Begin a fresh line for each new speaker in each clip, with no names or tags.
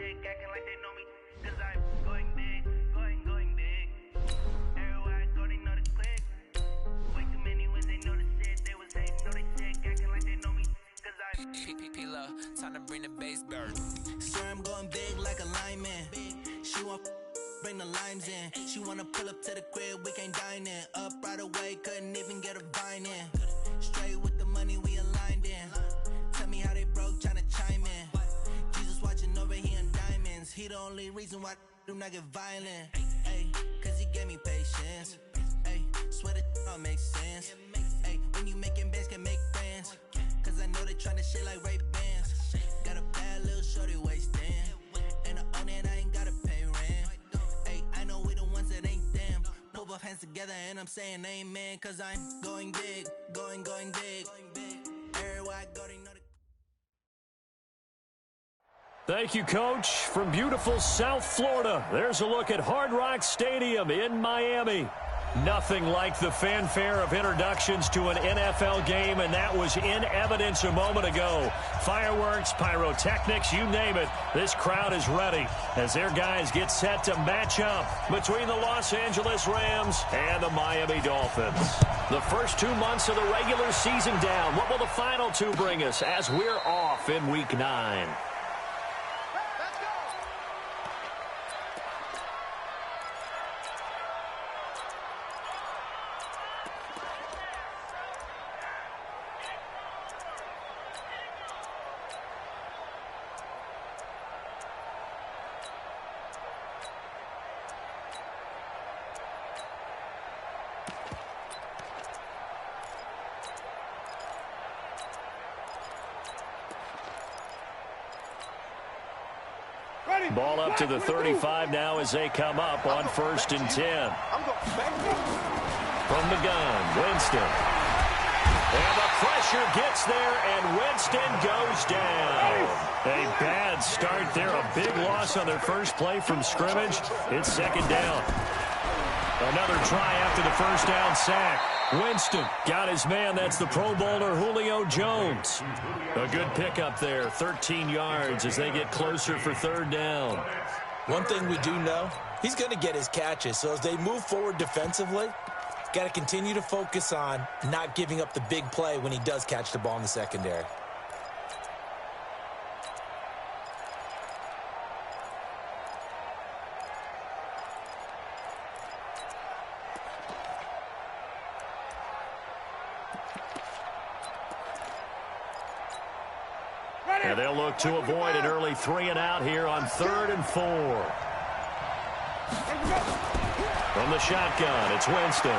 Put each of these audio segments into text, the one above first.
sick, acting like they know me, cause I'm going big, going big. Everywhere I go, they know the click. Way too many wins, they know the shit. They was hating, know they sick, acting like they know me, cause I'm
P-P-P-Love, time to bring the bass bird.
Swear I'm going big like a lineman. She want bring the limes in. She wanna pull up to the crib, we can't dine in. Up right away, couldn't even get a vine in. Straight with the money we aligned in. Tell me how they broke, tryna chime in. Jesus watching over here in diamonds. He the only reason why do not get violent. Ayy, cause he gave me patience. Ayy, swear that all makes sense. Ayy, when you making bands can make friends. Cause I know they tryna shit like Ray-Bans. Got a bad little shorty wasting. And I own it, I ain't gotta pay rent. Ayy, I know we the ones that ain't them. Pull both hands together and I'm saying amen. Cause I'm going big, going big. Everywhere I go, they know the
Thank you, Coach. From beautiful South Florida, there's a look at Hard Rock Stadium in Miami. Nothing like the fanfare of introductions to an NFL game, and that was in evidence a moment ago. Fireworks, pyrotechnics, you name it. This crowd is ready as their guys get set to match up between the Los Angeles Rams and the Miami Dolphins. The first 2 months of the regular season down. What will the final two bring us as we're off in Week 9? Ball up to the 35 now as they come up on 1st and 10. From the gun, Winston. And the pressure gets there, and Winston goes down. A bad start there, a big loss on their first play from scrimmage. It's 2nd down. Another try after the first down sack. Winston got his man. That's the Pro Bowler Julio Jones. A good pickup there, 13 yards as they get closer for 3rd down.
One thing we do know, he's going to get his catches. So as they move forward defensively, got to continue to focus on not giving up the big play when he does catch the ball in the secondary.
And they'll look to avoid an early 3 and out here on 3rd and 4. From the shotgun, it's Winston.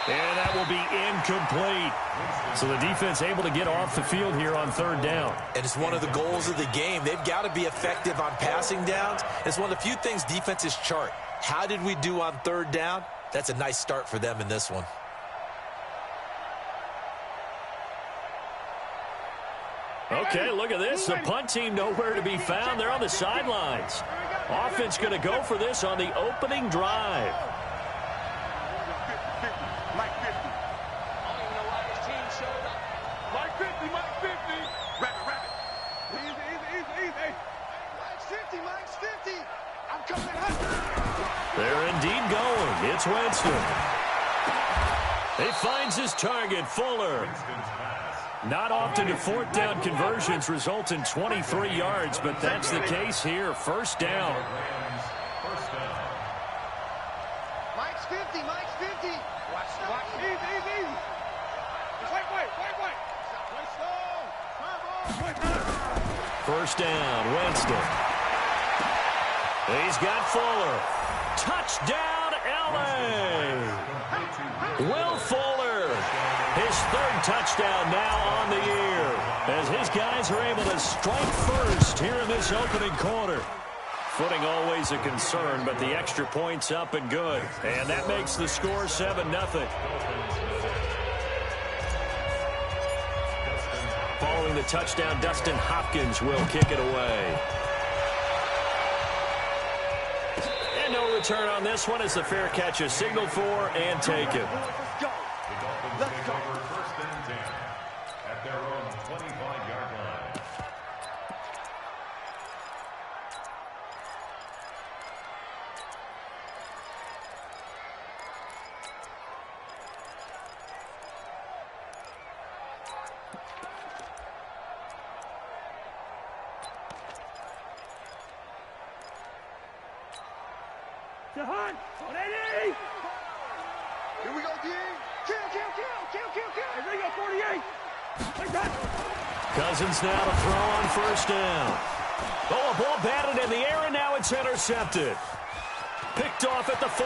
And that will be incomplete. So the defense able to get off the field here on 3rd down.
And it's one of the goals of the game. They've got to be effective on passing downs. It's one of the few things defenses chart. How did we do on 3rd down? That's a nice start for them in this one.
Okay, look at this. The punt team nowhere to be found. They're on the sidelines. Offense going to go for this on the opening drive.
Mike 50. I don't even know why his team showed up. Mike 50, Mike 50. Rabbit. Easy. Mike's 50, Mike's 50. I'm coming at you.
They're indeed going. It's Winston. He finds his target, Fuller. Not often do 4th down conversions result in 23 yards, but that's the case here. 1st down.
Mike's 50, Mike's 50. Watch. Easy. Just wait. Play slow.
1st down, Winston. He's got Fuller. Touchdown, L.A. Will Fuller, his 3rd touchdown now on the year, as his guys are able to strike first here in this opening quarter. Footing always a concern, but the extra point's up and good. And that makes the score 7-0. Following the touchdown, Dustin Hopkins will kick it away. And no return on this one as the fair catch is signaled for and taken.
Let's go. Let's go. 1st and 10 at their own 25-yard line. Here we go, D. Kill. Here we go, 48.
Cousins now to throw on first down. Oh, a ball batted in the air, and now it's intercepted. Picked off at the 40.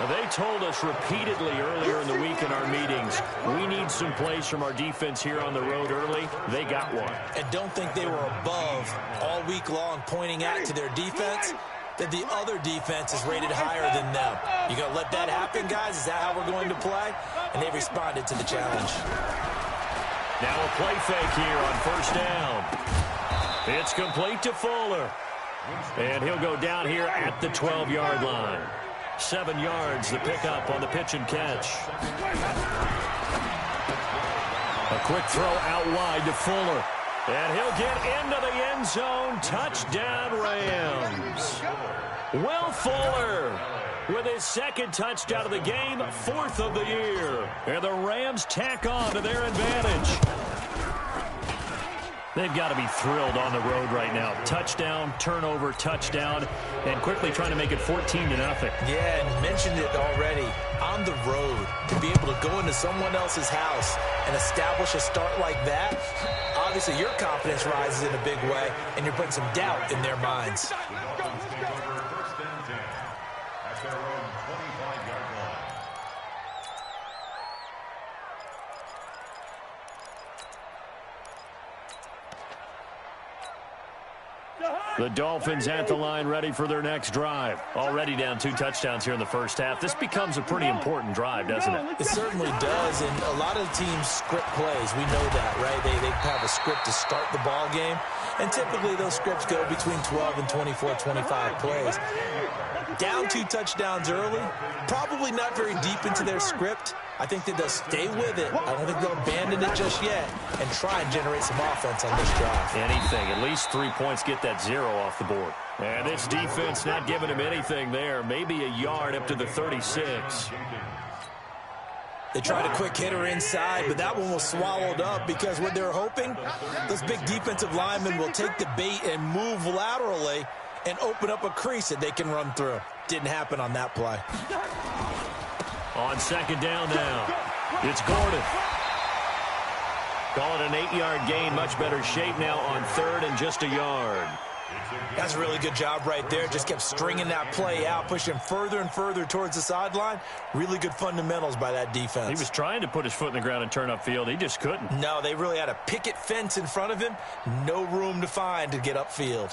Now, they told us repeatedly earlier in the week in our meetings, we need some plays from our defense here on the road early. They got one.
And don't think they were above all week long pointing out to their defense that the other defense is rated higher than them. You going to let that happen, guys? Is that how we're going to play? And they responded to the challenge.
Now a play fake here on first down. It's complete to Fuller. And he'll go down here at the 12-yard line. 7 yards, the pickup on the pitch and catch. A quick throw out wide to Fuller. And he'll get into the end zone. Touchdown, Rams. Will Fuller with his second touchdown of the game, 4th of the year. And the Rams tack on to their advantage. They've got to be thrilled on the road right now. Touchdown, turnover, touchdown, and quickly trying to make it 14-0.
Yeah, and you mentioned it already. On the road, to be able to go into someone else's house and establish a start like that, obviously your confidence rises in a big way, and you're putting some doubt in their minds.
The Dolphins at the line ready for their next drive. Already down 2 touchdowns here in the first half. This becomes a pretty important drive, doesn't it?
It certainly does, and a lot of teams script plays. We know that, right? They have a script to start the ball game, and typically those scripts go between 12 and 24, 25 plays. Down 2 touchdowns early, probably not very deep into their script. I think that they'll stay with it. I don't think they'll abandon it just yet and try and generate some offense on this drive.
Anything. At least 3 points, get that 0 off the board. And this defense not giving him anything there. Maybe a yard up to the 36.
They tried a quick hitter inside, but that one was swallowed up because what they're hoping, those big defensive linemen will take the bait and move laterally and open up a crease that they can run through. Didn't happen on that play.
On second down now, it's Gordon. Call it an 8-yard gain. Much better shape now on 3rd and just a yard.
That's a really good job right there. Just kept stringing that play out, pushing further and further towards the sideline. Really good fundamentals by that defense.
He was trying to put his foot in the ground and turn upfield. He just couldn't.
No, they really had a picket fence in front of him. No room to find to get upfield.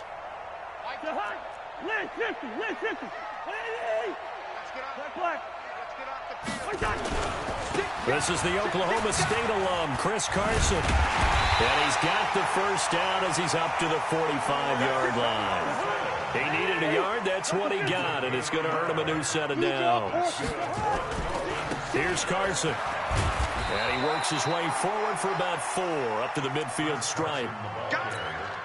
This is the Oklahoma State alum, Chris Carson. And he's got the first down as he's up to the 45-yard line. He needed a yard, that's what he got, and it's going to earn him a new set of downs. Here's Carson. And he works his way forward for about 4 up to the midfield stripe.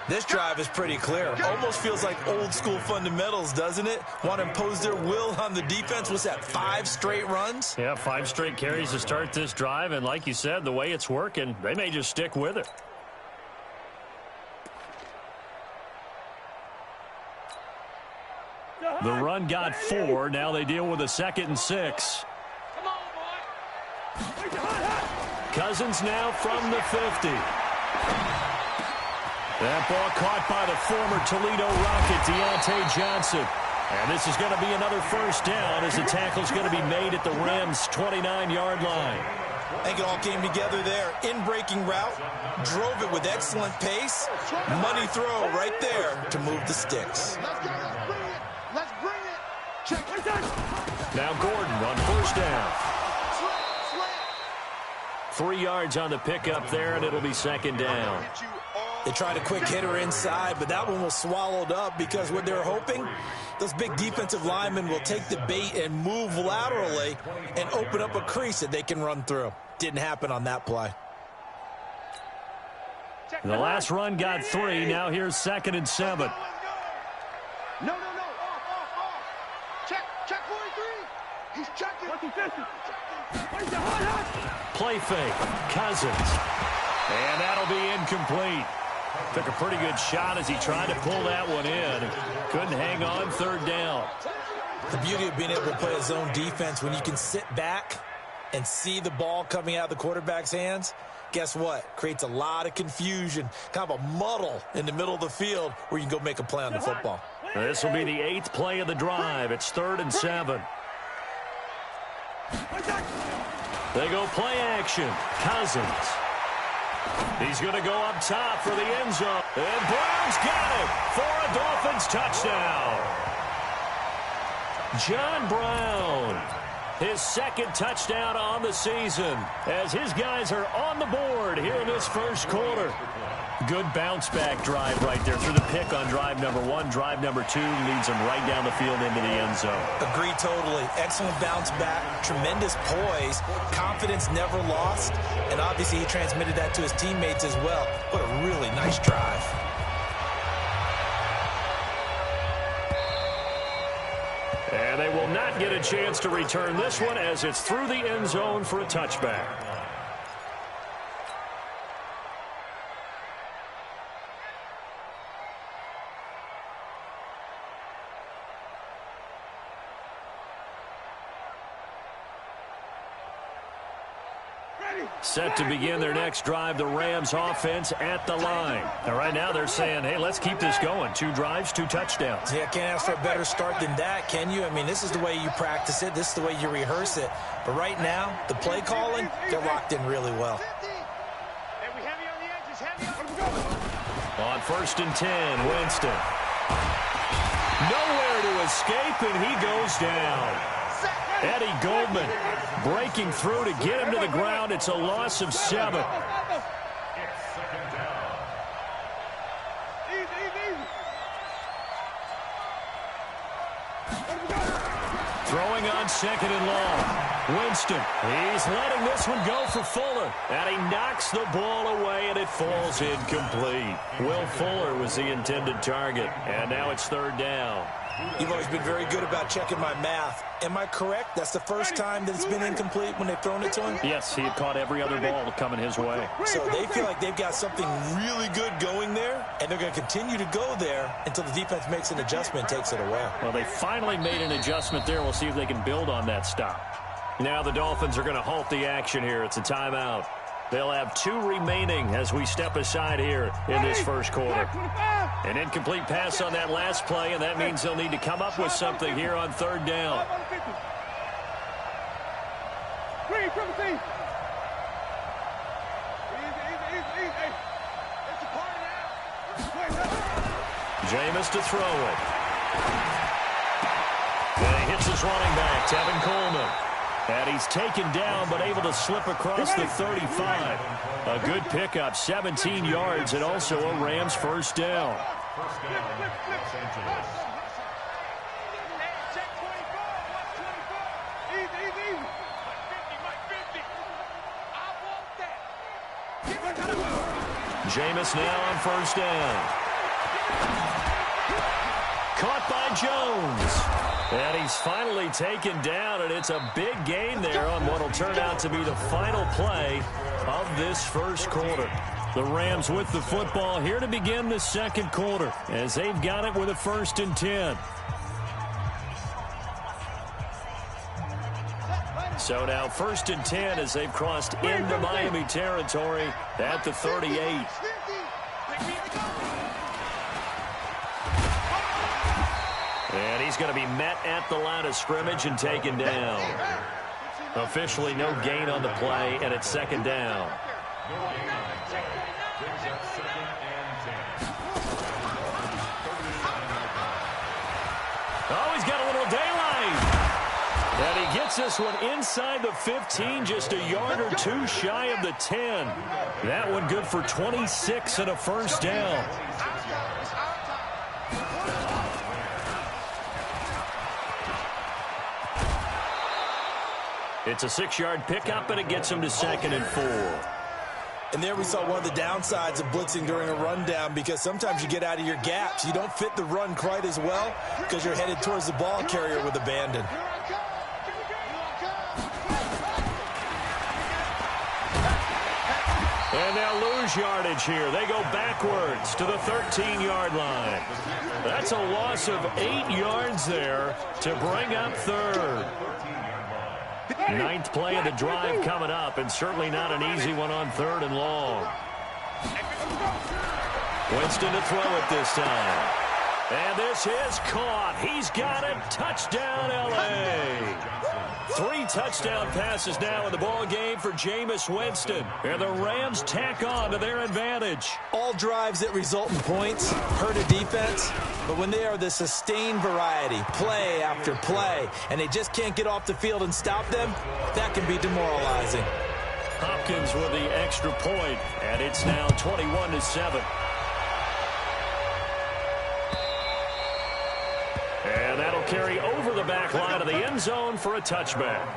This drive is pretty clear. Almost feels like old school fundamentals, doesn't it? Want to impose their will on the defense. What's that, 5 straight runs?
Yeah, 5 straight carries to start this drive. And like you said, the way it's working, they may just stick with it. The run got 4. Now they deal with a 2nd and 6. Cousins now from the 50. That ball caught by the former Toledo Rocket, Deontay Johnson. And this is going to be another first down as the tackle's going to be made at the Rams' 29-yard line.
I think it all came together there. In-breaking route, drove it with excellent pace. Money throw right there to move the sticks.
Let's bring it. Check it.
Now Gordon on first down. 3 yards on the pickup there, and it'll be 2nd down.
They tried a quick hitter inside, but that one was swallowed up because what they're hoping, those big defensive linemen will take the bait and move laterally and open up a crease that they can run through. Didn't happen on that play.
The last run got 3. Now here's 2nd and 7.
No. Off. Check 43. He's checking.
Play fake. Cousins. And that'll be incomplete. Took a pretty good shot as he tried to pull that one in. Couldn't hang on, third down.
The beauty of being able to play a zone defense when you can sit back and see the ball coming out of the quarterback's hands, guess what? Creates a lot of confusion, kind of a muddle in the middle of the field where you can go make a play on the football.
This will be the 8th play of the drive. It's 3rd and 7. They go play action. Cousins. He's going to go up top for the end zone. And Brown's got it for a Dolphins touchdown. John Brown, his 2nd touchdown on the season as his guys are on the board here in this first quarter. Good bounce-back drive right there through the pick on drive number 1. Drive number 2 leads them right down the field into the end zone.
Agree totally. Excellent bounce back, tremendous poise, confidence never lost, and obviously he transmitted that to his teammates as well. What a really nice drive.
And they will not get a chance to return this one as it's through the end zone for a touchback. Set to begin their next drive, the Rams offense at the line. And right now they're saying, hey, let's keep this going. 2 drives, 2 touchdowns.
Yeah, can't ask for a better start than that, can you? I mean, this is the way you practice it. This is the way you rehearse it. But right now, the play calling, they're locked in really well.
On 1st and 10, Winston. Nowhere to escape, and he goes down. Eddie Goldman breaking through to get him to the ground. It's a loss of 7. Throwing on 2nd and long. Winston, he's letting this one go for Fuller. And he knocks the ball away, and it falls incomplete. Will Fuller was the intended target. And now it's 3rd down.
You've always been very good about checking my math. Am I correct? That's the first time that it's been incomplete when they've thrown it to him?
Yes, he had caught every other ball coming his way.
So they feel like they've got something really good going there, and they're going to continue to go there until the defense makes an adjustment and takes it away.
Well, they finally made an adjustment there. We'll see if they can build on that stop. Now the Dolphins are going to halt the action here. It's a timeout. They'll have 2 remaining as we step aside here in this first quarter. An incomplete pass on that last play, and that means they'll need to come up with something here on 3rd down. Jameis to throw it. And he hits his running back, Tevin Coleman. And he's taken down, but able to slip across the 35. A good pickup, 17 yards, and also a Rams first down. Jameis now on 1st down. Caught by Jones. And he's finally taken down, and it's a big gain there on what will turn out to be the final play of this first quarter. The Rams with the football here to begin the second quarter as they've got it with a 1st and 10. So now 1st and 10 as they've crossed into Miami territory at the 38. And he's going to be met at the line of scrimmage and taken down. Officially no gain on the play, and it's 2nd down. Oh, he's got a little daylight. And he gets this one inside the 15, just a yard or 2 shy of the 10. That one good for 26 and a first down. It's a 6-yard pickup, and it gets him to 2nd and 4.
And there we saw one of the downsides of blitzing during a rundown, because sometimes you get out of your gaps. You don't fit the run quite as well because you're headed towards the ball carrier with abandon.
And they'll lose yardage here. They go backwards to the 13-yard line. That's a loss of 8 yards there to bring up third. 9th play of the drive coming up, and certainly not an easy one on 3rd and long. Winston to throw it this time. And this is caught. He's got it. Touchdown, L.A. 3 touchdown passes now in the ball game for Jameis Winston. And the Rams tack on to their advantage.
All drives that result in points hurt a defense, but when they are the sustained variety, play after play, and they just can't get off the field and stop them, that can be demoralizing.
Hopkins with the extra point, and it's now 21-7. And that'll carry over the back line of the end zone for a touchback.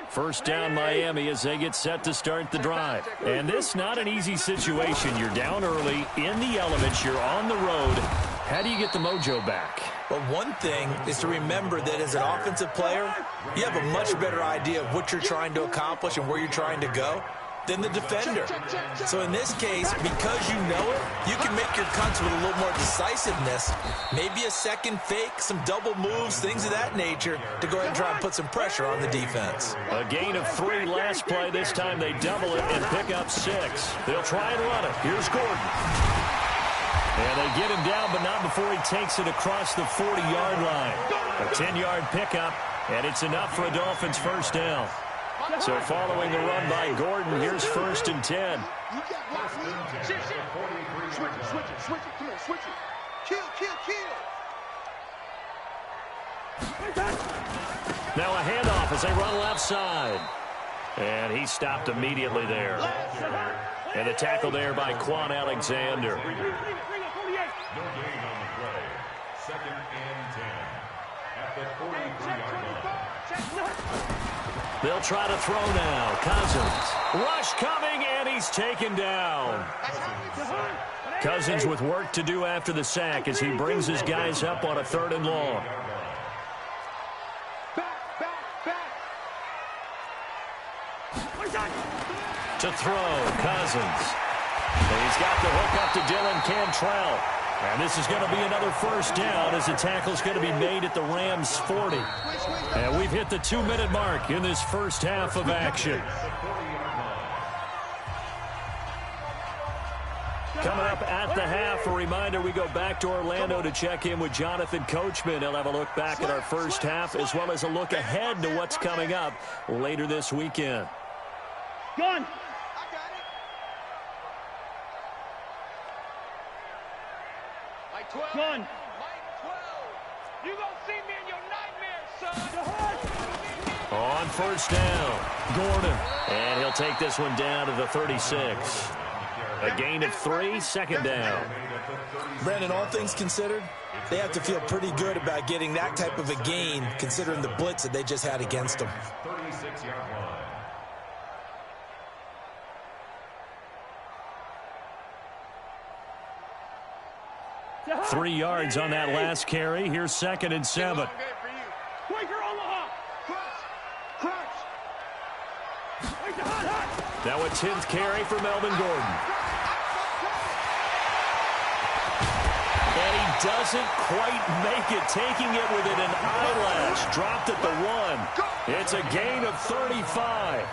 First down Miami as they get set to start the drive. And this not an easy situation. You're down early, in the elements, you're on the road. How do you get the mojo back?
Well, one thing is to remember that as an offensive player, you have a much better idea of what you're trying to accomplish and where you're trying to go than the defender. So in this case, because you know it, you can make your cuts with a little more decisiveness, maybe a second fake, some double moves, things of that nature, to go ahead and try and put some pressure on the defense.
A gain of 3 last play. This time they double it and pick up 6. They'll try and run it. Here's Gordon. And they get him down, but not before he takes it across the 40-yard line. A 10-yard pickup, and it's enough for a Dolphins first down. So following the run by Gordon, here's 1st and 10.
You got switch it. Switch it. Come on, switch it. Kill.
Now a handoff as they run left side. And he stopped immediately there. And a tackle there by Quan Alexander.
No gain on the play. 2nd and 10. At the 43-yard line.
They'll try to throw now. Cousins. Rush coming, and he's taken down. Cousins with work to do after the sack as he brings his guys up on a 3rd and long. To throw, Cousins. And he's got the hook up to Dylan Cantrell. And this is going to be another first down as the tackle's going to be made at the Rams' 40. And we've hit the 2-minute mark in this first half of action. Coming up at the half, a reminder, we go back to Orlando to check in with Jonathan Coachman. He'll have a look back at our first half as well as a look ahead to what's coming up later this weekend.
Gun. Gun. You gonna see me in your nightmares, son.
On first down, Gordon. And he'll take this one down to the 36. A gain of 3, 2nd down.
Brandon, all things considered, they have to feel pretty good about getting that type of a gain considering the blitz that they just had against them.
36-yard line.
3 yards on that last carry. Here's 2nd and 7. Now a 10th carry for Melvin Gordon. And he doesn't quite make it, taking it within an eyelash. Dropped at the 1. It's a gain of 35.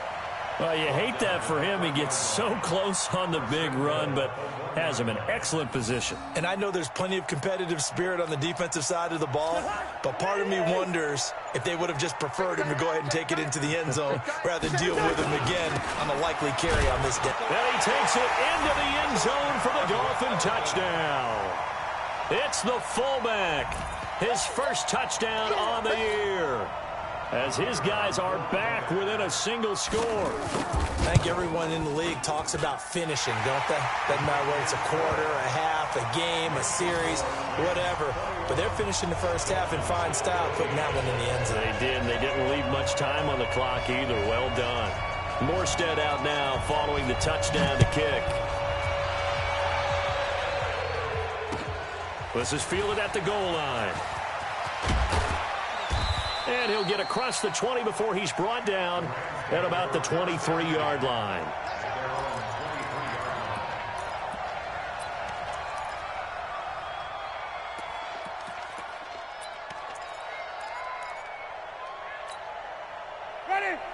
Well, you hate that for him. He gets so close on the big run, but has him in excellent position.
And I know there's plenty of competitive spirit on the defensive side of the ball, but part of me wonders if they would have just preferred him to go ahead and take it into the end zone rather than deal with him again on a likely carry on this day.
And he takes it into the end zone for the Dolphin touchdown. It's the fullback. His first touchdown on the year. as his guys are back within a single score.
I think everyone in the league talks about finishing, don't they? Doesn't matter whether it's a quarter, a half, a game, a series, whatever. But they're finishing the first half in fine style, putting that one in the end zone.
They did, and they didn't leave much time on the clock either. Well done. Morstead out now following the touchdown to kick. This is fielded at the goal line. And he'll get across the 20 before he's brought down at about the 23-yard line.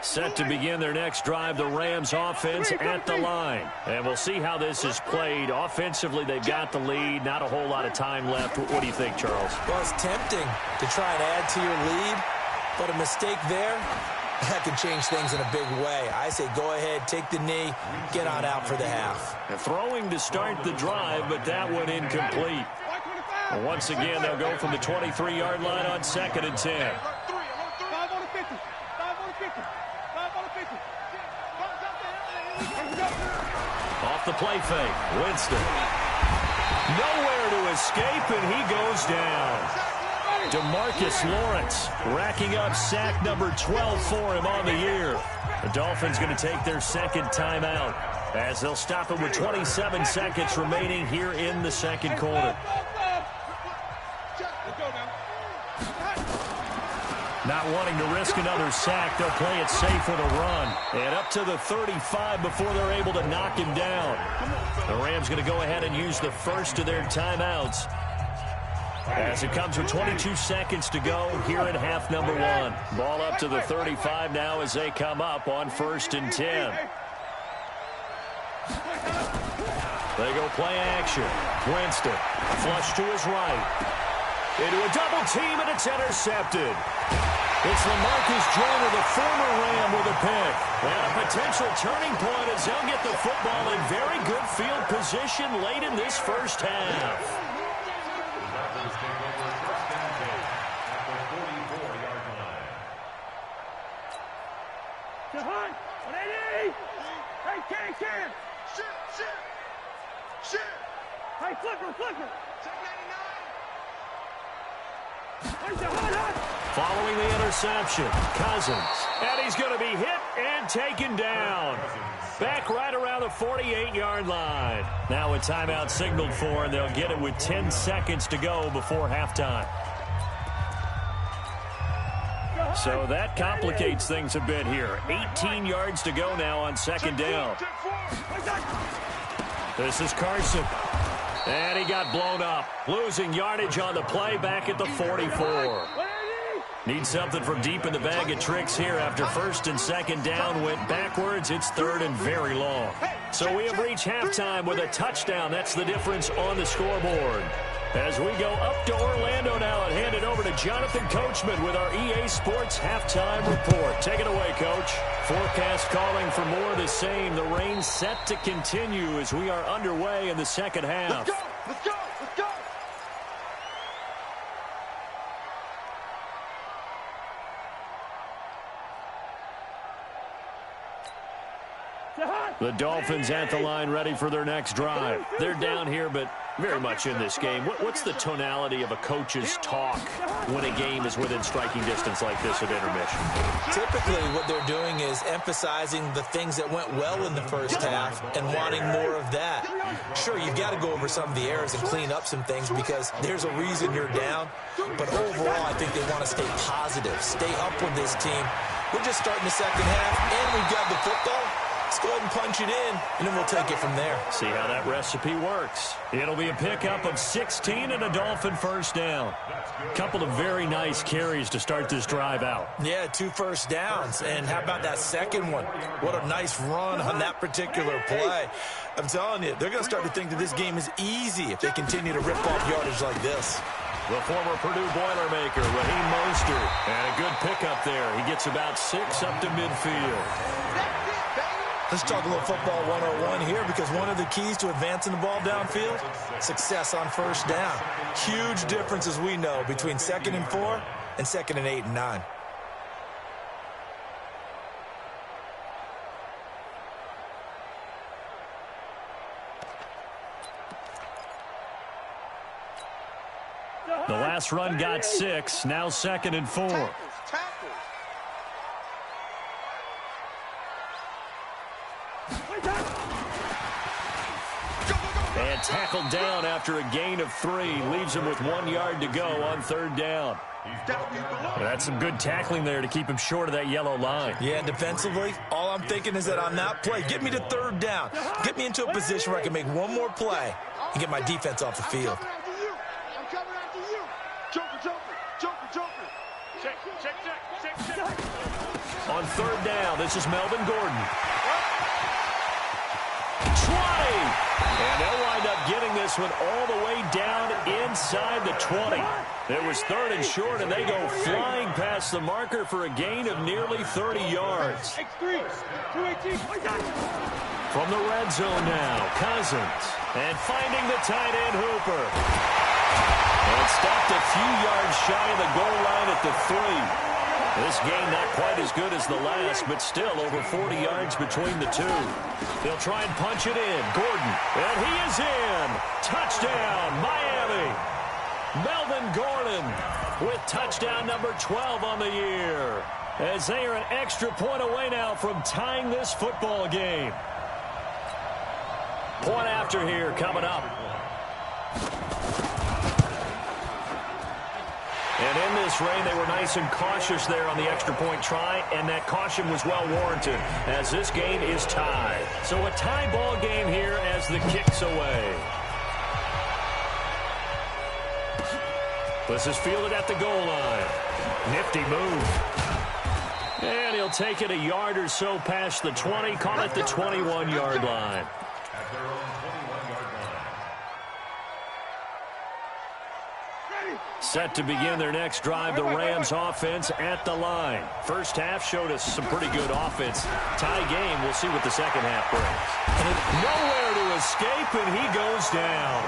Set to begin their next drive, the Rams offense at the line. And we'll see how this is played. Offensively, they've got the lead. Not a whole lot of time left. What do you think, Charles?
Well, it's tempting to try and add to your lead, but a mistake there, that could change things in a big way. I say go ahead, take the knee, get on out for the half.
And throwing to start the drive, but that one incomplete. And once again, they'll go from the 23-yard line on 2nd and 10. Off the play fake, Winston. Nowhere to escape, and he goes down. DeMarcus Lawrence racking up sack number 12 for him on the year. The Dolphins going to take their second timeout as they'll stop it with 27 seconds remaining here in the second quarter. Not wanting to risk another sack, they'll play it safe with a run. And up to the 35 before they're able to knock him down. The Rams going to go ahead and use the first of their timeouts as it comes with 22 seconds to go here in half number 1. Ball up to the 35 now as they come up on 1st and 10. They go play action. Winston, flush to his right. Into a double team, and it's intercepted. It's LaMarcus Joyner, the former Ram, with a pick. And a potential turning point as they'll get the football in very good field position late in this first half.
Hey, Shit! Hey, Flipper!
Following the interception, Cousins. And he's going to be hit and taken down. Back right around the 48-yard line. Now a timeout signaled for, and they'll get it with 10 seconds to go before halftime. So that complicates things a bit here. 18 yards to go now on 2nd down. This is Carson. And he got blown up. Losing yardage on the play back at the 44. Need something from deep in the bag of tricks here after 1st and 2nd down went backwards. It's 3rd and very long. So we have reached halftime with a touchdown. That's the difference on the scoreboard. As we go up to Orlando now and hand it over to Jonathan Coachman with our EA Sports Halftime Report. Take it away, Coach. Forecast calling for more of the same. The rain set to continue as we are underway in the second half.
Let's go!
The Dolphins at the line ready for their next drive. They're down here, but very much in this game. What's the tonality of a coach's talk when a game is within striking distance like this at intermission?
Typically, what they're doing is emphasizing the things that went well in the first half and wanting more of that. Sure, you've got to go over some of the errors and clean up some things because there's a reason you're down. But overall, I think they want to stay positive, stay up with this team. We're just starting the second half, and we've got the football. Let's go ahead and punch it in, and then we'll take it from there.
See how that recipe works. It'll be a pickup of 16 and a Dolphin first down. Couple of very nice carries to start this drive out.
Yeah, 2 first downs. And how about that second one? What a nice run on that particular play. I'm telling you, they're going to start to think that this game is easy if they continue to rip off yardage like this.
The former Purdue Boilermaker, Raheem Mostert. And a good pickup there. He gets about 6 up to midfield.
Let's talk a little football 101 here because one of the keys to advancing the ball downfield, success on first down. Huge difference, as we know, between 2nd and 4 and 2nd and 8 and 9.
The last run got 6. Now 2nd and 4.
Tackles.
And tackled down after a gain of 3. Leaves him with 1 yard to go on 3rd down. That's some good tackling there to keep him short of that yellow line.
Yeah, defensively, all I'm thinking is that on that play, get me to 3rd down. Get me into a position where I can make one more play and get my defense off the field.
I'm coming after you. Joker. Check.
On 3rd down, this is Melvin Gordon. 20! And they'll wind up getting this one all the way down inside the 20. It was 3rd and short, and they go flying past the marker for a gain of nearly 30 yards. From the red zone now, Cousins. And finding the tight end, Hooper. And stopped a few yards shy of the goal line at the 3. This game not quite as good as the last, but still over 40 yards between the two. They'll try and punch it in. Gordon, and he is in. Touchdown, Miami. Melvin Gordon with touchdown number 12 on the year, as they are an extra point away now from tying this football game. Point after here coming up. And in this rain, they were nice and cautious there on the extra point try, and that caution was well warranted as this game is tied. So a tie ball game here as the kick's away. This is fielded at the goal line. Nifty move. And he'll take it a yard or so past the 20, call it the 21-yard line. Set to begin their next drive, the Rams offense at the line. First half showed us some pretty good offense. Tie game, we'll see what the second half brings. Nowhere to escape, and he goes down.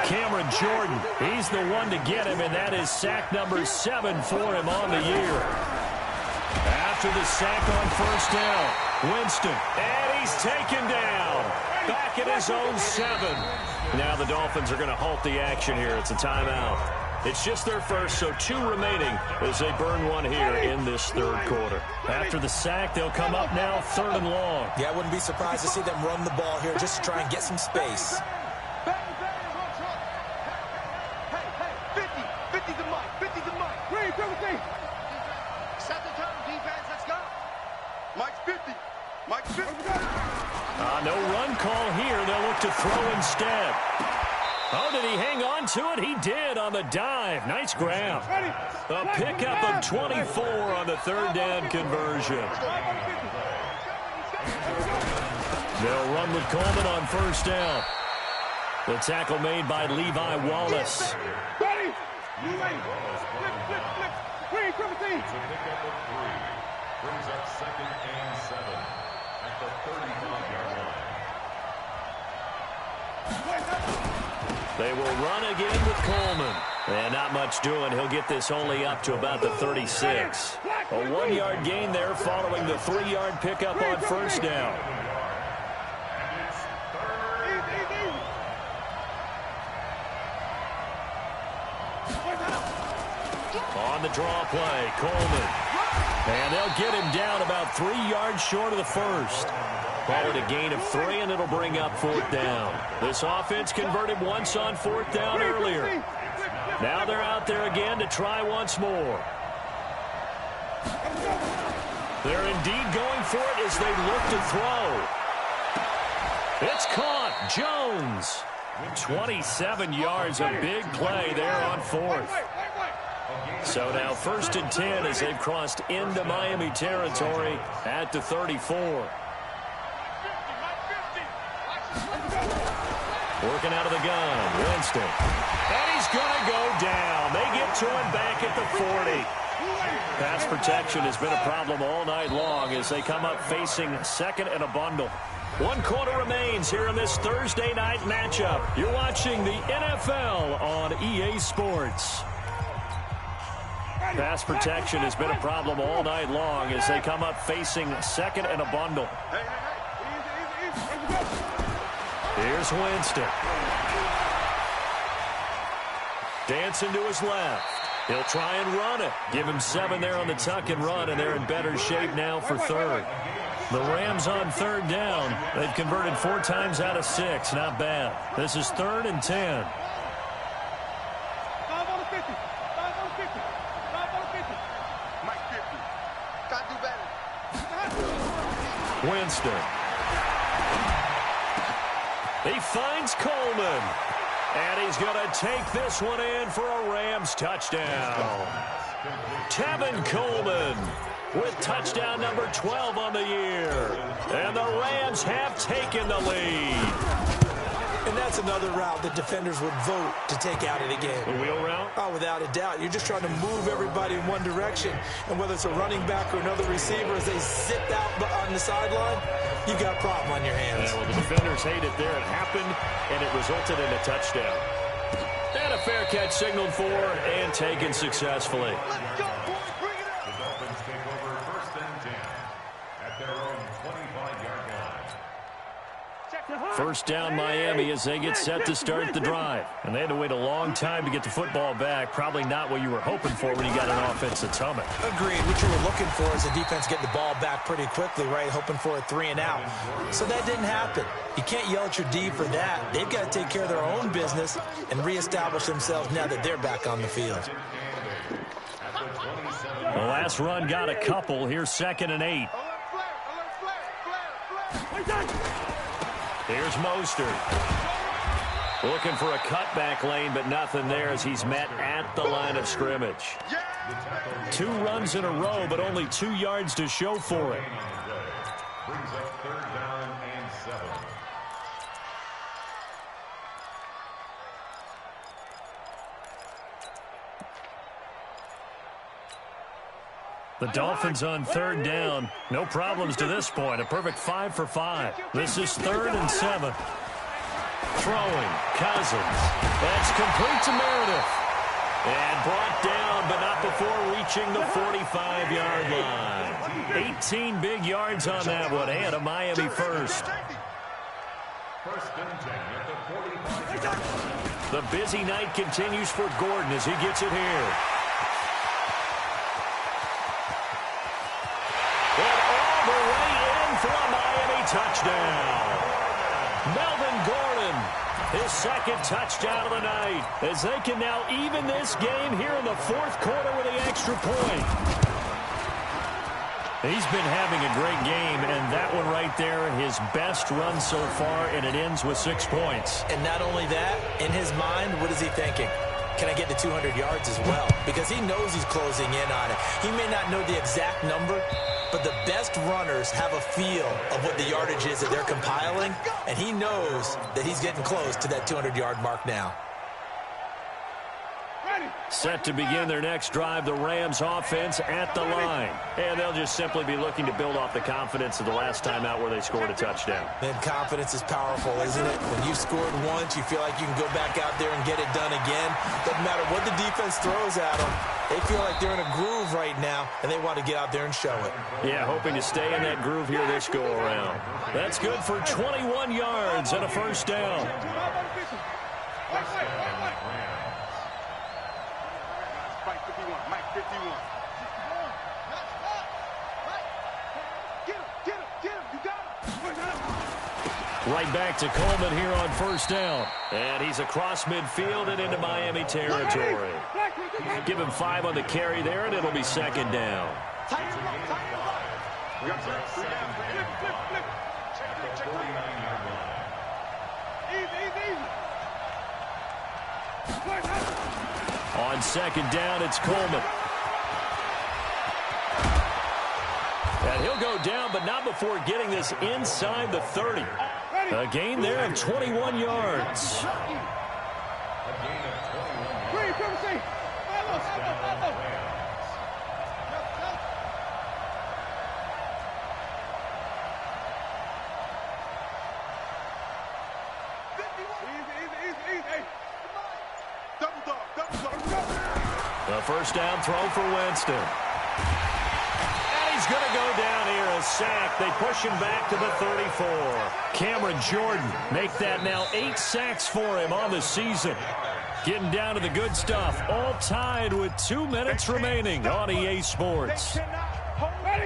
Cameron Jordan, he's the one to get him, and that is sack number 7 for him on the year. After the sack on first down, Winston, and he's taken down. Back at his own 7. Now the Dolphins are going to halt the action here. It's a timeout. It's just their first, so 2 remaining as they burn one here in this 3rd quarter. After the sack, they'll come up now 3rd and long.
Yeah, I wouldn't be surprised to see them run the ball here just to try and get some space.
Hey, 50's the mic. Ready, everything. Set the tone, defense, let's go. Mike's 50.
No run call here. They'll look to throw instead. Oh, did he hang on to it? He did on the dive. Nice grab. A pickup of 24 on the 3rd down conversion. They'll run with Coleman on first down. The tackle made by Levi Wallace.
Ready. Flip. Ready, everything.
Brings up 2nd and 7 at the 35-yard line.
They will run again with Coleman. And not much doing. He'll get this only up to about the 36. A 1-yard gain there following the 3-yard pickup on first down. On the draw play, Coleman. And they'll get him down about 3 yards short of the first. Call it a gain of 3, and it'll bring up 4th down. This offense converted once on 4th down earlier. Now they're out there again to try once more. They're indeed going for it as they look to throw. It's caught. Jones. 27 yards, a big play there on 4th. So now 1st and 10 as they've crossed into Miami territory at the 34. Working out of the gun, Winston. And he's going to go down. They get to him back at the 40. Pass protection has been a problem all night long as they come up facing 2nd and a bundle. 1 quarter remains here in this Thursday night matchup. You're watching the NFL on EA Sports. Pass protection has been a problem all night long as they come up facing 2nd and a bundle. Here's Winston. Dancing to his left. He'll try and run it. Give him 7 there on the tuck and run, and they're in better shape now for third. The Rams on third down. They've converted 4 times out of 6. Not bad. This is 3rd and 10.
5 on the 50. 5 on the 50. 5 on the 50. Mike 50. Got to do better.
Winston. He finds Coleman. And he's going to take this one in for a Rams touchdown. Tevin Coleman with touchdown number 12 on the year. And the Rams have taken the lead.
And that's another route that defenders would vote to take out of the game.
The wheel route?
Oh, without a doubt. You're just trying to move everybody in one direction. And whether it's a running back or another receiver, as they zip out on the sideline, you've got a problem on your hands.
Yeah, well, the defenders hate it there. It happened, and it resulted in a touchdown. And a fair catch signaled for and taken successfully.
Let's go, boys. Bring it up.
The Dolphins take over 1st and 10 at their own 25-yard line.
First down Miami as they get set to start the drive. And they had to wait a long time to get the football back. Probably not what you were hoping for when you got an offense that's humming.
Agreed. What you were looking for is the defense getting the ball back pretty quickly, right? Hoping for a 3 and out. So that didn't happen. You can't yell at your D for that. They've got to take care of their own business and reestablish themselves now that they're back on the field.
The last run got a couple. Here's 2nd and 8. Here's Mostert. Looking for a cutback lane, but nothing there as he's met at the line of scrimmage. 2 runs in a row, but only 2 yards to show for it.
Brings up 3rd down and 7.
The Dolphins on 3rd down. No problems to this point. A perfect 5 for 5. This is 3rd and 7. Throwing. Cousins. That's complete to Meredith. And brought down, but not before reaching the 45-yard line. 18 big yards on that one, and a Miami first.
1st and 10 at the 45.
The busy night continues for Gordon as he gets it here. The way in for a Miami touchdown. Melvin Gordon, his 2nd touchdown of the night, as they can now even this game here in the 4th quarter with the extra point. He's been having a great game, and that one right there, his best run so far, and it ends with 6 points.
And not only that, in his mind, what is he thinking? Can I get to 200 yards as well? Because he knows he's closing in on it. He may not know the exact number, but the best runners have a feel of what the yardage is that they're compiling, and he knows that he's getting close to that 200-yard mark now.
Set to begin their next drive, the Rams offense at the line. And they'll just simply be looking to build off the confidence of the last time out where they scored a touchdown.
Then confidence is powerful, isn't it? When you scored once, you feel like you can go back out there and get it done again. Doesn't matter what the defense throws at them. They feel like they're in a groove right now, and they want to get out there and show it.
Yeah, hoping to stay in that groove here this go-around. That's good for 21 yards and a first down.
Mike 51. Mike 51. Get him. You got him.
Right back to Coleman here on first down. And he's across midfield and into Miami territory. Give him 5 on the carry there, and it'll be 2nd down.
Tighten him up.
Brings up 2nd and 5 at the 49-yard line.
Easy.
On 2nd down, it's Coleman. And he'll go down, but not before getting this inside the 30. A gain there of 21 yards.
A gain of 21 yards.
The first down throw for Winston. And he's going to go down here, a sack. They push him back to the 34. Cameron Jordan make that now 8 sacks for him on the season. Getting down to the good stuff. All tied with 2 minutes remaining on EA Sports.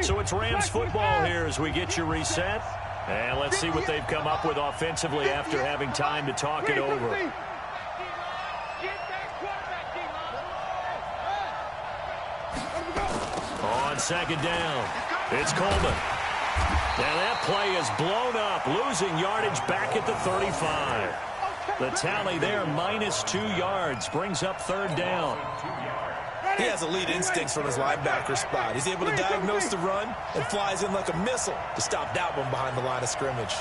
So it's Rams football here as we get you reset. And let's see what they've come up with offensively after having time to talk it over. On second down, it's Coleman. And that play is blown up, losing yardage back at the 35. The tally there, -2 yards, brings up third down.
He has elite instincts from his linebacker spot. He's able to diagnose the run and flies in like a missile to stop that one behind the line of scrimmage.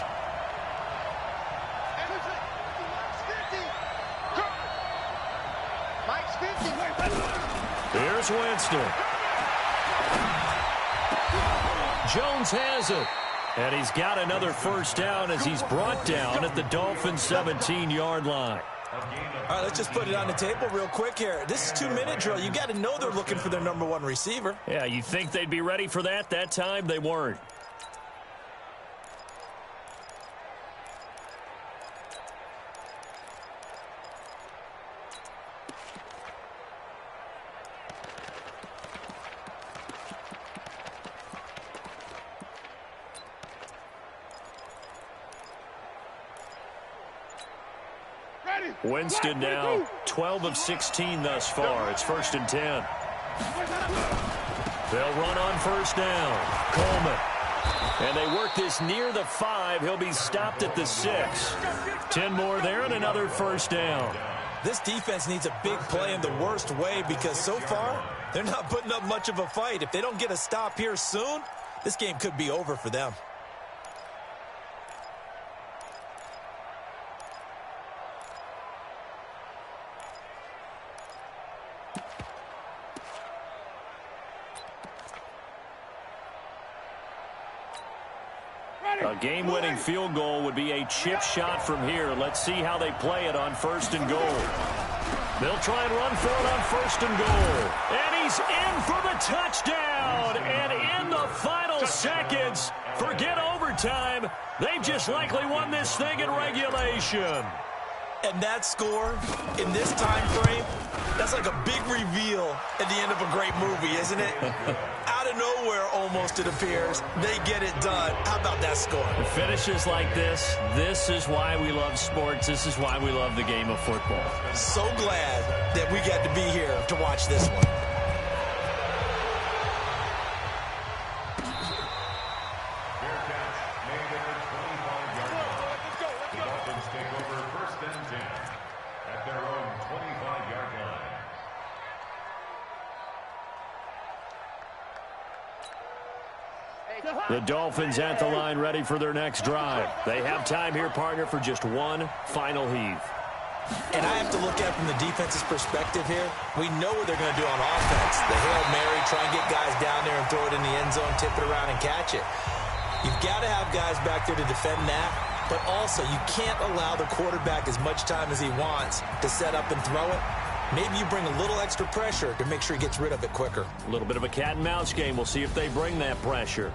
Here's Winston. Jones has it. And he's got another first down as he's brought down at the Dolphins' 17-yard line.
All right, let's just put it on the table real quick here. This is 2-minute drill. You got to know they're looking for their number 1 receiver.
Yeah, you think they'd be ready for that? That time they weren't. Winston now 12 of 16 thus far. It's 1st and 10. They'll run on first down. Coleman. And they work this near the 5. He'll be stopped at the 6. 10 more there and another first down.
This defense needs a big play in the worst way because so far they're not putting up much of a fight. If they don't get a stop here soon, this game could be over for them.
A game-winning field goal would be a chip shot from here. Let's see how they play it on 1st and goal. They'll try and run for it on 1st and goal. And he's in for the touchdown. And in the final seconds, forget overtime. They've just likely won this thing in regulation.
And that score in this time frame, that's like a big reveal at the end of a great movie, isn't it? Out of nowhere, almost, it appears. They get it done. How about that score?
The finishes like this is why we love sports. This is why we love the game of football.
So glad that we got to be here to watch this one.
The Dolphins at the line ready for their next drive. They have time here, partner, for just one final heave.
And I have to look at it from the defense's perspective here. We know what they're going to do on offense. The Hail Mary, try and get guys down there and throw it in the end zone, tip it around and catch it. You've got to have guys back there to defend that, but also you can't allow the quarterback as much time as he wants to set up and throw it. Maybe you bring a little extra pressure to make sure he gets rid of it quicker.
A little bit of a cat and mouse game. We'll see if they bring that pressure.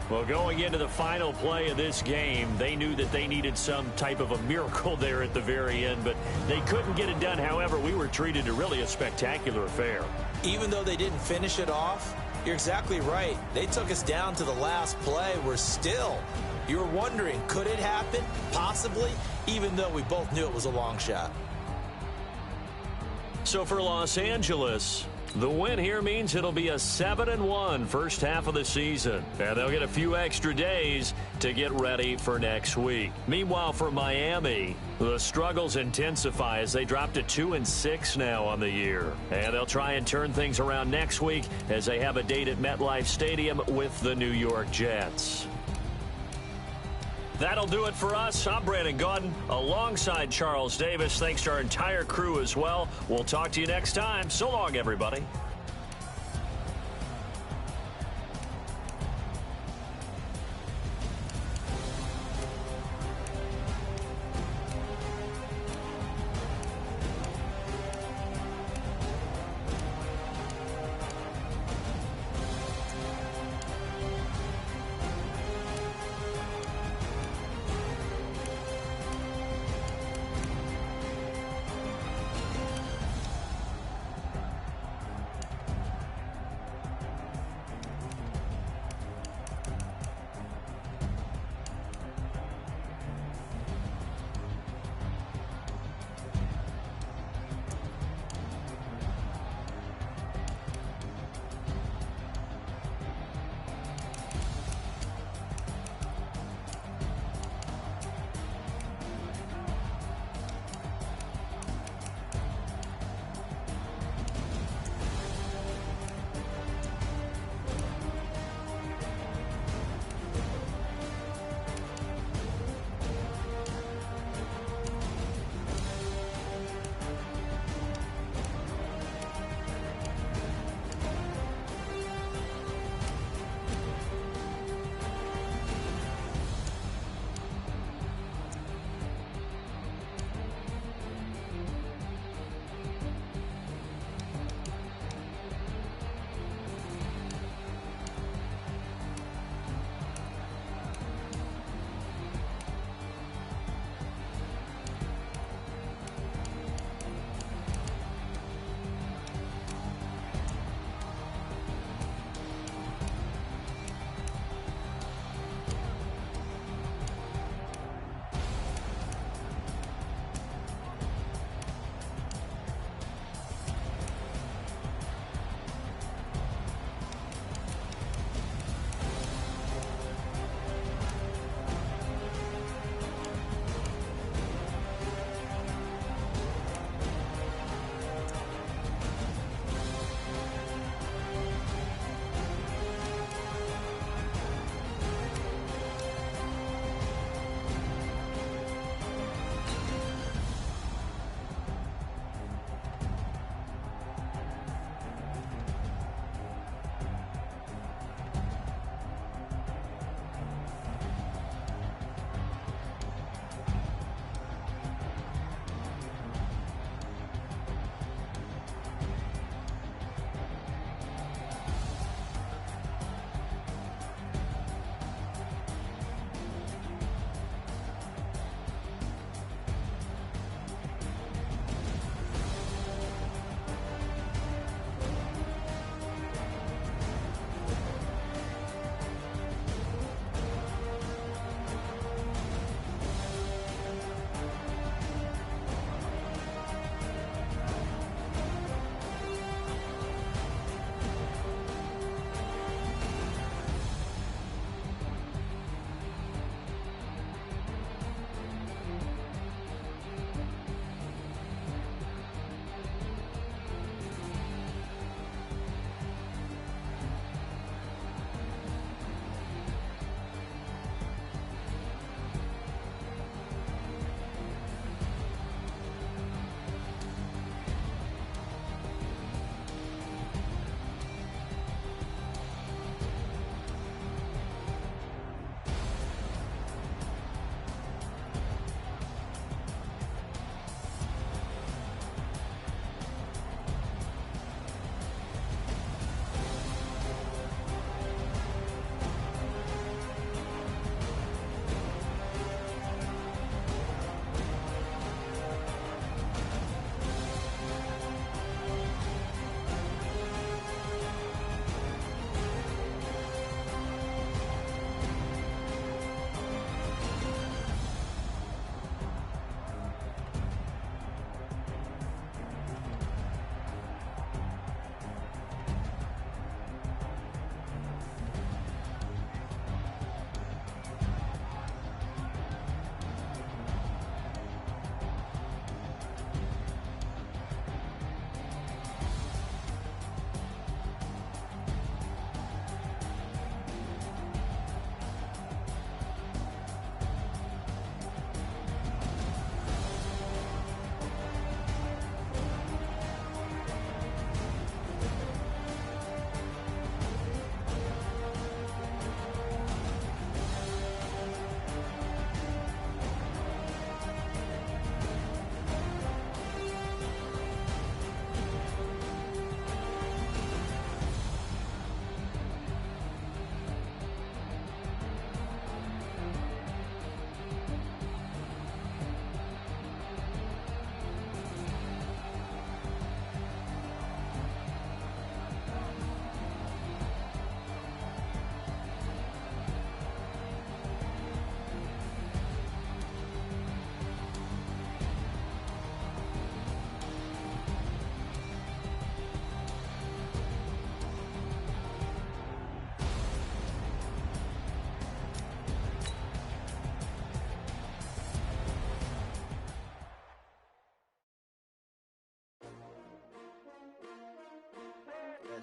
Well, going into the final play of this game, they knew that they needed some type of a miracle there at the very end, but they couldn't get it done. However, we were treated to really a spectacular affair.
Even though they didn't finish it off, you're exactly right. They took us down to the last play. We're still, you were wondering, could it happen? Possibly, even though we both knew it was a long shot.
So for Los Angeles, the win here means it'll be a 7-1 first half of the season. And they'll get a few extra days to get ready for next week. Meanwhile, for Miami, the struggles intensify as they drop to 2-6 now on the year. And they'll try and turn things around next week as they have a date at MetLife Stadium with the New York Jets. That'll do it for us. I'm Brandon Gaudin alongside Charles Davis. Thanks to our entire crew as well. We'll talk to you next time. So long, everybody.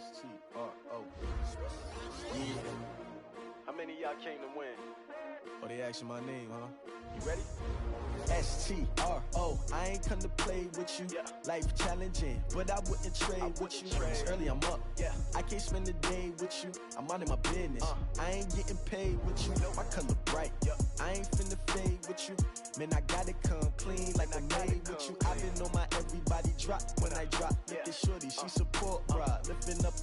STRO. Yeah.
How many of y'all came to win?
Oh, they asking my name, huh? You ready? STRO. I ain't come to play with you.
Yeah.
Life challenging, but I wouldn't trade with you. It's early, I'm up.
Yeah.
I can't spend the day with you. I'm minding my business. I ain't getting paid with you. My color bright.
Yeah.
I ain't finna fade with you. Man, I gotta come clean like I made with you. I've been on my everybody drop when I drop. Look at shorty, she support ride. Lifting up,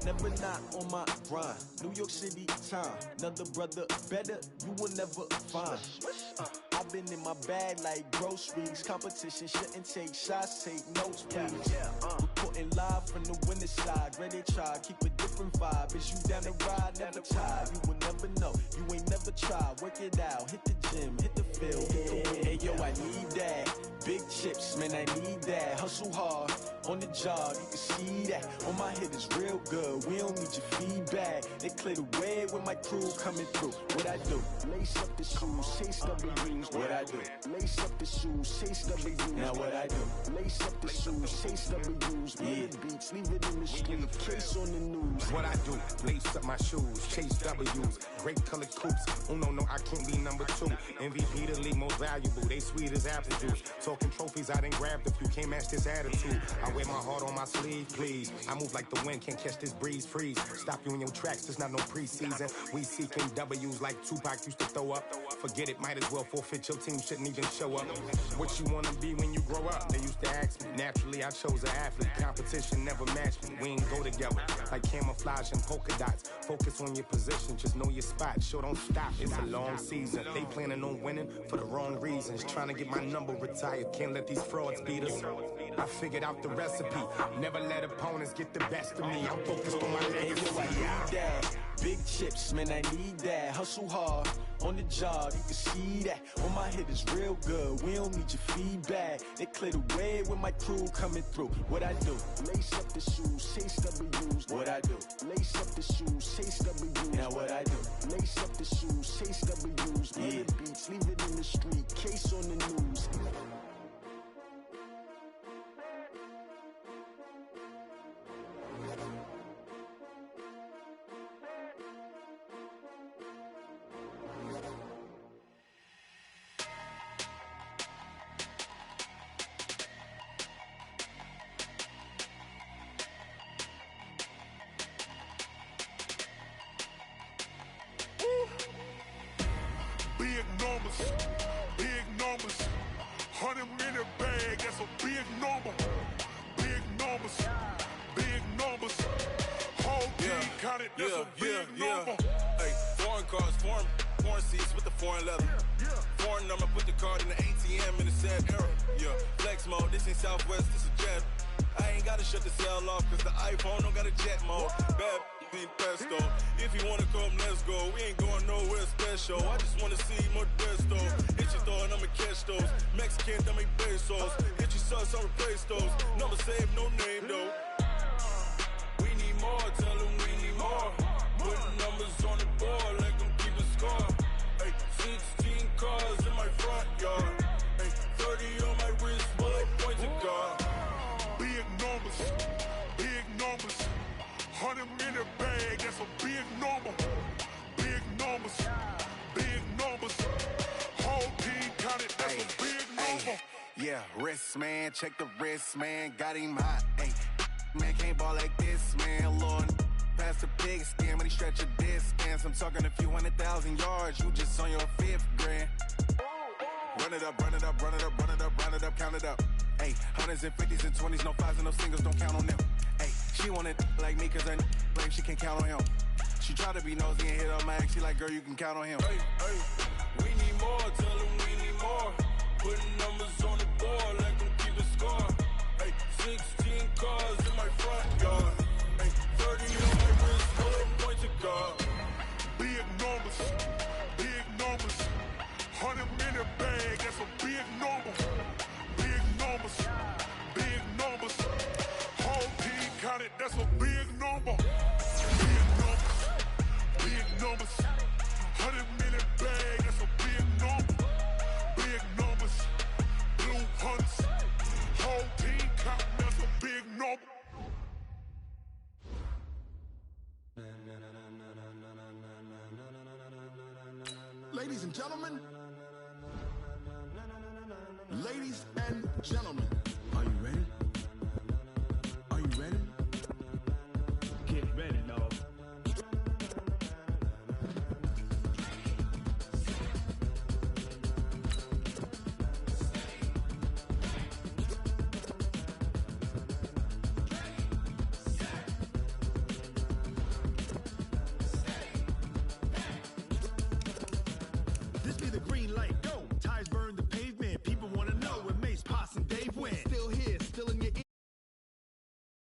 never not on my grind. New York City time. Another brother better, you will never find. I've been in my bag like groceries. Competition shouldn't take shots, take notes, please. Reporting live from the winning side. Ready to try, keep a different vibe. Is you down the ride, never tired. You will never know, you ain't never tried. Work it out, hit the gym, hit the field, hit the wind. Hey yo, I need that. Big chips, man, I need that. Hustle hard, on the job, you can see that. On my head is real good, we don't need your feedback. They clear the way with my crew coming through. What I do? Lace up the shoes, chase W's. What I do? Lace up the shoes, chase W's. Now what I do? Lace up the shoes, chase W's. Yeah. Beats, leave it in the street, case on the news.
What I do? Lace up my shoes, chase W's. Great colored coops. Oh no, I can't be number 2. MVP the league most valuable. They sweet as apple juice. Talking trophies, I didn't grab the few. Can't match this attitude. I wear my heart on my sleeve, please. I move like the wind, can't catch this breeze, freeze. Stop you in your tracks, there's not no preseason. We seeking W's like Tupac used to throw up. Forget it, might as well forfeit. Your team shouldn't even show up. What you wanna be when you grow up? They used to ask me. Naturally, I chose an athlete. Competition never matched me. We ain't go together. Like camouflage and polka dots. Focus on your position, just know your spot. Sure, don't stop. It's a long season. They planning on winning for the wrong reasons. Trying to get my number retired. Can't let these frauds beat us. I figured out the recipe. Never let opponents get the best of me. I'm focused on my legacy.
Hey, yo, I need that. Big chips, man, I need that. Hustle hard, on the job, you can see that. On my head is real good, we don't need your feedback. They clear the way with my crew coming through. What I do? Lace up the shoes, chase W's. What I do? Lace up the shoes, chase W's. Now what I do? Lace up the shoes, chase W's. Yeah. Beats, leave it in the street, case on the news.
Big numbers, 100 in the bag, that's a big number. Big numbers, whole team counted, that's a big number.
Hey, foreign cars, foreign seats with the foreign leather. Foreign number, put the card in the ATM in the sad era. Yeah, flex mode, this ain't Southwest, this is jet. I ain't gotta shut the cell off, cause the iPhone don't got a jet mode. Bad need pesto. If you wanna come, let's go. We ain't going nowhere special. I just wanna see more Modesto. Hit your thought, I'ma catch those. Mexican, dame pesos. Hit your sauce, I'll replace those. Number save, no name though. We need more, tell them we need more. Putting numbers on the board, let them keep a score. Hey, 16 cars in my front yard. Hey, 30 on my wrist, bullet point to God.
Big numbers, 100 in the bag, that's a big number. Big numbers, whole team counted, that's a big number.
Yeah, wrist man, check the wrist man, got him hot. Ay, man can't ball like this, man. Lord, past the big skin, but he stretch a distance. I'm talking a few 100,000 yards, you just on your 5th grand. Run it up, count it up. Ay, 100s and 50s and 20s, no 5s and no singles, don't count on them. Ay, she want it like me, cause her like she can count on him. She try to be nosy and hit up my ex, she like, girl, you can count on him.
Hey, we need more, tell them we need more. Putting numbers on the board, let them keep a score. Hey, 16 cars in my front yard. Hey, 30 on my wrist, bullet point to God.
Big numbers, 100 in the bag, that's a big number. Big numbers, whole team counted, that's a big number. Big numbers, 100 in the bag, that's a big number. Big numbers, blue
Ladies and gentlemen, ladies and gentlemen, are you ready? Are you ready?
Get ready, dog.
This be the green light, go!